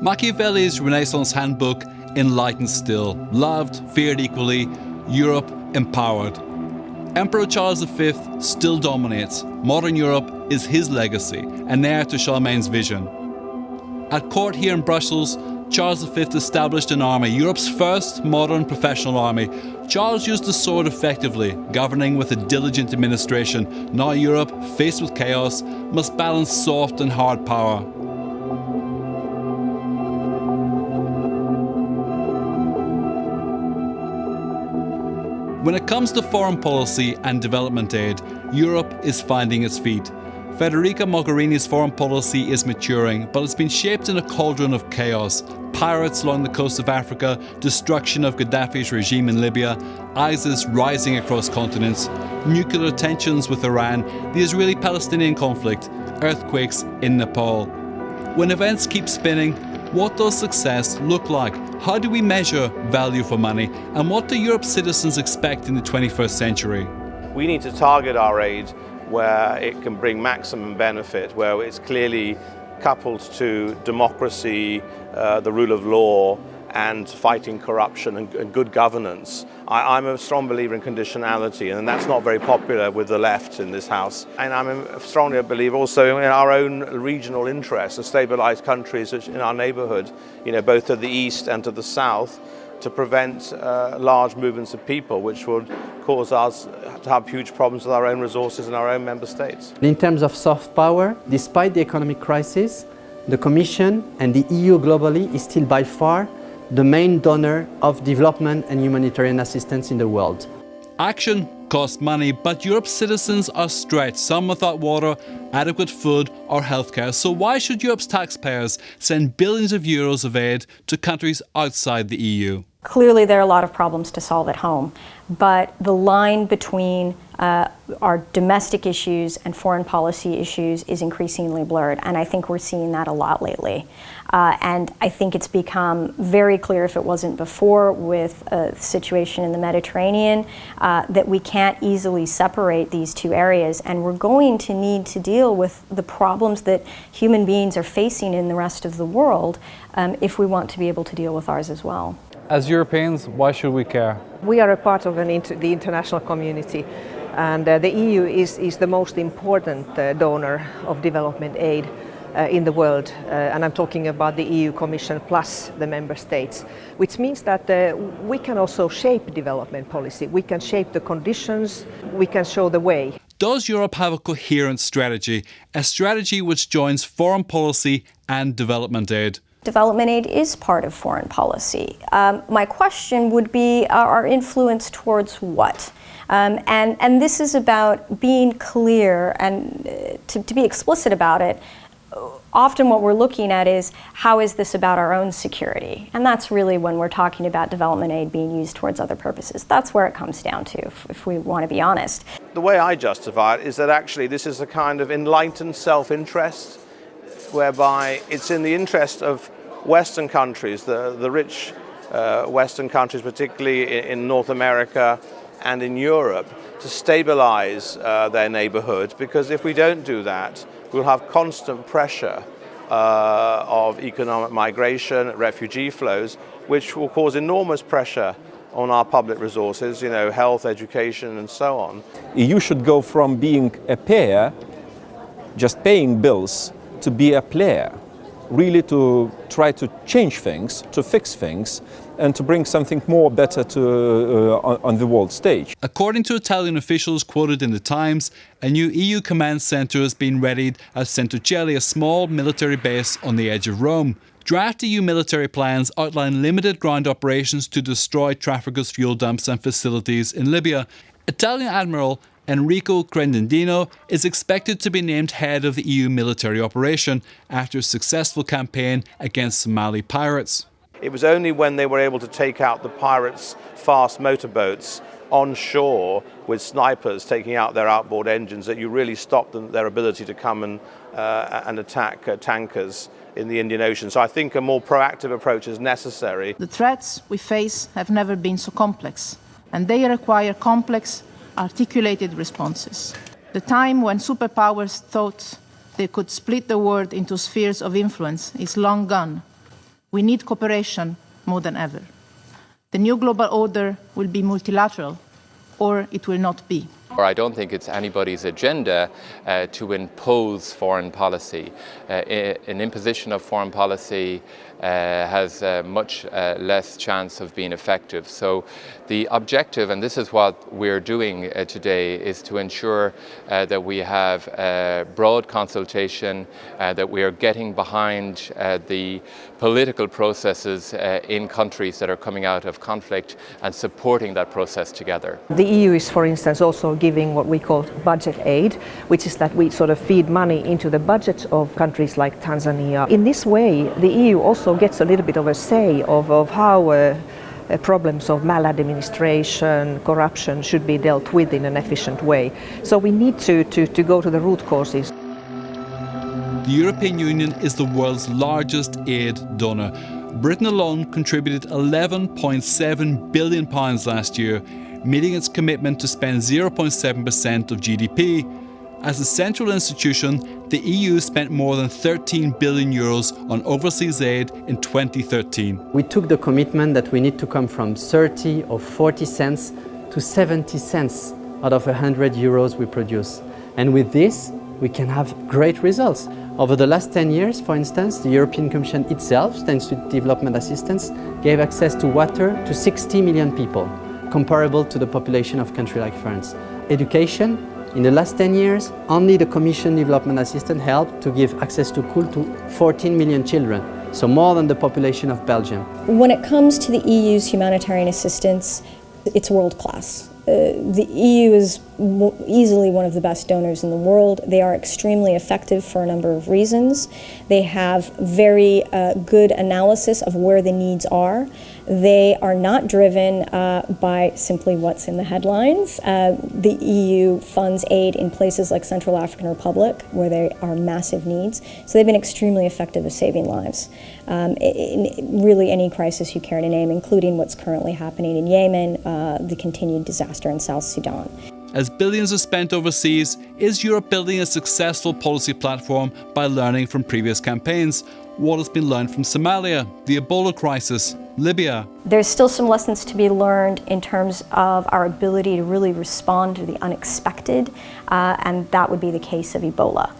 Machiavelli's Renaissance handbook, Enlightened still, loved, feared equally, Europe empowered. Emperor Charles V still dominates. Modern Europe is his legacy, an heir to Charlemagne's vision. At court here in Brussels, Charles V established an army, Europe's first modern professional army. Charles used the sword effectively, governing with a diligent administration. Now Europe, faced with chaos, must balance soft and hard power. When it comes to foreign policy and development aid, Europe is finding its feet. Federica Mogherini's foreign policy is maturing, but it's been shaped in a cauldron of chaos. Pirates along the coast of Africa, destruction of Gaddafi's regime in Libya, ISIS rising across continents, nuclear tensions with Iran, the Israeli-Palestinian conflict, earthquakes in Nepal. When events keep spinning, what does success look like? How do we measure value for money? And what do Europe's citizens expect in the 21st century? We need to target our aid where it can bring maximum benefit, where it's clearly coupled to democracy, the rule of law, and fighting corruption and good governance. I'm a strong believer in conditionality, and that's not very popular with the left in this House. And I'm a strong believer also in our own regional interests, to stabilise countries in our neighbourhood, both to the east and to the south, to prevent large movements of people, which would cause us to have huge problems with our own resources in our own member states. In terms of soft power, despite the economic crisis, the Commission and the EU globally is still by far the main donor of development and humanitarian assistance in the world. Action costs money, but Europe's citizens are stretched, some without water, adequate food or healthcare. So why should Europe's taxpayers send billions of euros of aid to countries outside the EU? Clearly there are a lot of problems to solve at home, but the line between our domestic issues and foreign policy issues is increasingly blurred, and I think we're seeing that a lot lately. And I think it's become very clear, if it wasn't before, with a situation in the Mediterranean, that we can't easily separate these two areas, and we're going to need to deal with the problems that human beings are facing in the rest of the world if we want to be able to deal with ours as well. As Europeans, why should we care? We are a part of the international community, and the EU is the most important donor of development aid in the world, and I'm talking about the EU Commission plus the member states, which means that we can also shape development policy. We can shape the conditions, we can show the way. Does Europe have a coherent strategy, a strategy which joins foreign policy and development aid? Development aid is part of foreign policy. My question would be our influence towards what? And this is about being clear and to be explicit about it. Often what we're looking at is, how is this about our own security? And that's really when we're talking about development aid being used towards other purposes. That's where it comes down to, if we want to be honest. The way I justify it is that actually this is a kind of enlightened self-interest, whereby it's in the interest of Western countries, the rich Western countries, particularly in North America and in Europe, to stabilize their neighborhood, because if we don't do that, we'll have constant pressure of economic migration, refugee flows, which will cause enormous pressure on our public resources, health, education, and so on. EU should go from being a payer, just paying bills, to be a player, really to try to change things, to fix things, and to bring something more better on the world stage. According to Italian officials quoted in the Times, a new EU command centre has been readied at Centocelli, a small military base on the edge of Rome. Draft EU military plans outline limited ground operations to destroy traffickers' fuel dumps and facilities in Libya. Italian Admiral Enrico Crendendino is expected to be named head of the EU military operation after a successful campaign against Somali pirates. It was only when they were able to take out the pirates' fast motorboats on shore with snipers taking out their outboard engines that you really stopped their ability to come and attack tankers in the Indian Ocean. So I think a more proactive approach is necessary. The threats we face have never been so complex, and they require complex, articulated responses. The time when superpowers thought they could split the world into spheres of influence is long gone. We need cooperation more than ever. The new global order will be multilateral, or it will not be. I don't think it's anybody's agenda to impose foreign policy. An imposition of foreign policy has much less chance of being effective. So the objective, and this is what we're doing today, is to ensure that we have broad consultation, that we are getting behind the political processes in countries that are coming out of conflict and supporting that process together. The EU is, for instance, also giving what we call budget aid, which is that we sort of feed money into the budgets of countries like Tanzania. In this way, the EU also gets a little bit of a say of how problems of maladministration, corruption should be dealt with in an efficient way. So we need to go to the root causes. The European Union is the world's largest aid donor. Britain alone contributed £11.7 billion last year, meeting its commitment to spend 0.7% of GDP. As a central institution, the EU spent more than €13 billion on overseas aid in 2013. We took the commitment that we need to come from 30 or 40 cents to 70 cents out of 100 euros we produce. And with this, we can have great results. Over the last 10 years, for instance, the European Commission itself, thanks to development assistance, gave access to water to 60 million people, comparable to the population of a country like France. Education, in the last 10 years, only the Commission Development Assistance helped to give access to school to 14 million children, so more than the population of Belgium. When it comes to the EU's humanitarian assistance, it's world class. The EU is easily one of the best donors in the world. They are extremely effective for a number of reasons. They have very good analysis of where the needs are. They are not driven by simply what's in the headlines. The EU funds aid in places like Central African Republic, where there are massive needs. So they've been extremely effective at saving lives. In really any crisis you care to name, including what's currently happening in Yemen, the continued disaster in South Sudan. As billions are spent overseas, is Europe building a successful policy platform by learning from previous campaigns? What has been learned from Somalia, the Ebola crisis, Libya? There's still some lessons to be learned in terms of our ability to really respond to the unexpected, and that would be the case of Ebola.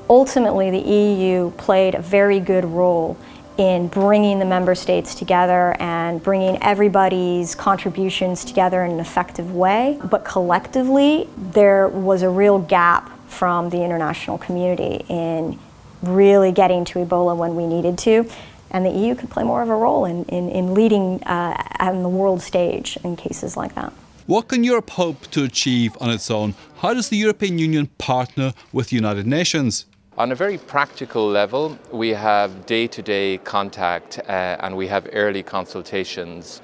Ultimately, the EU played a very good role in bringing the member states together and bringing everybody's contributions together in an effective way. But collectively, there was a real gap from the international community in really getting to Ebola when we needed to. And the EU could play more of a role in leading on the world stage in cases like that. What can Europe hope to achieve on its own? How does the European Union partner with the United Nations? On a very practical level, we have day-to-day contact and we have early consultations.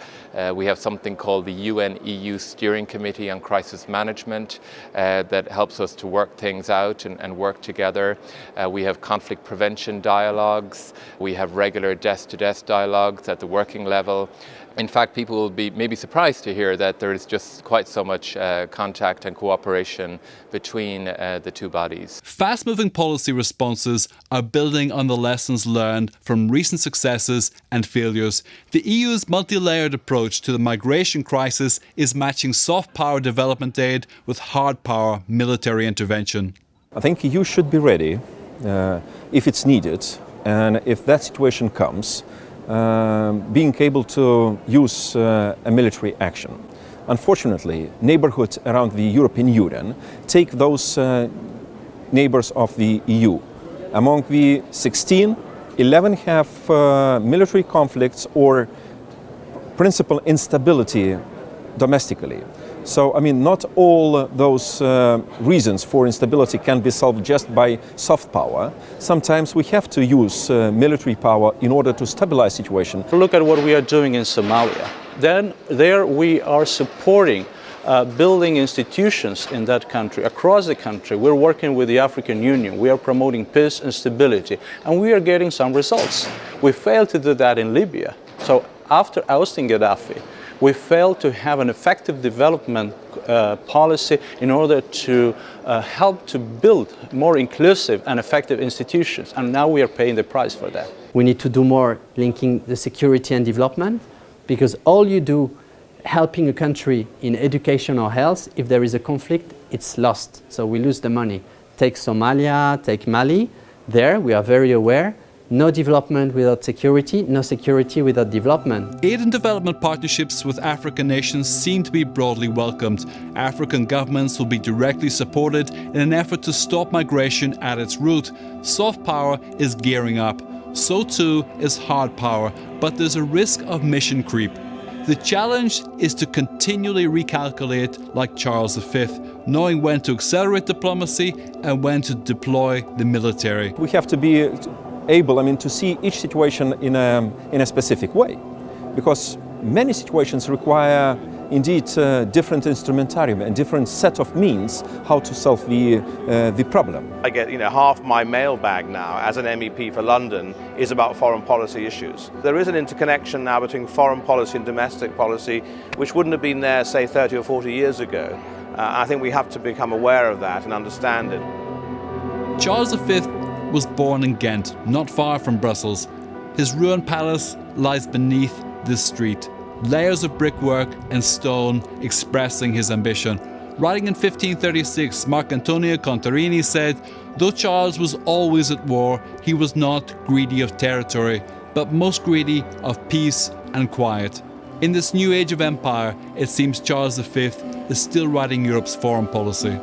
We have something called the UN-EU Steering Committee on Crisis Management that helps us to work things out and work together. We have conflict prevention dialogues. We have regular desk-to-desk dialogues at the working level. In fact, people will be maybe surprised to hear that there is just quite so much contact and cooperation between the two bodies. Fast-moving policy responses are building on the lessons learned from recent successes and failures. The EU's multi-layered approach to the migration crisis is matching soft power development aid with hard power military intervention. I think EU should be ready if it's needed, and if that situation comes, being able to use a military action. Unfortunately, neighborhoods around the European Union take those neighbors of the EU. Among the 16, 11 have military conflicts or principal instability domestically. So, I mean, not all those reasons for instability can be solved just by soft power. Sometimes we have to use military power in order to stabilize the situation. Look at what we are doing in Somalia. Then there we are supporting building institutions in that country, across the country. We're working with the African Union. We are promoting peace and stability, and we are getting some results. We failed to do that in Libya. So after ousting Gaddafi, We failed to have an effective development policy in order to help to build more inclusive and effective institutions, and now we are paying the price for that. We need to do more linking the security and development, because all you do helping a country in education or health, if there is a conflict, it's lost. So we lose the money. Take Somalia, take Mali. There we are very aware. No development without security, no security without development. Aid and development partnerships with African nations seem to be broadly welcomed. African governments will be directly supported in an effort to stop migration at its root. Soft power is gearing up. So too is hard power, but there's a risk of mission creep. The challenge is to continually recalculate like Charles V, knowing when to accelerate diplomacy and when to deploy the military. We have to be able, to see each situation in a specific way, because many situations require indeed different instrumentarium and different set of means how to solve the problem. I get, half my mailbag now as an MEP for London is about foreign policy issues. There is an interconnection now between foreign policy and domestic policy, which wouldn't have been there, say, 30 or 40 years ago. I think we have to become aware of that and understand it. Charles V was born in Ghent, not far from Brussels. His ruined palace lies beneath this street. Layers of brickwork and stone expressing his ambition. Writing in 1536, Marcantonio Contarini said, "Though Charles was always at war, he was not greedy of territory, but most greedy of peace and quiet." In this new age of empire, it seems Charles V is still writing Europe's foreign policy.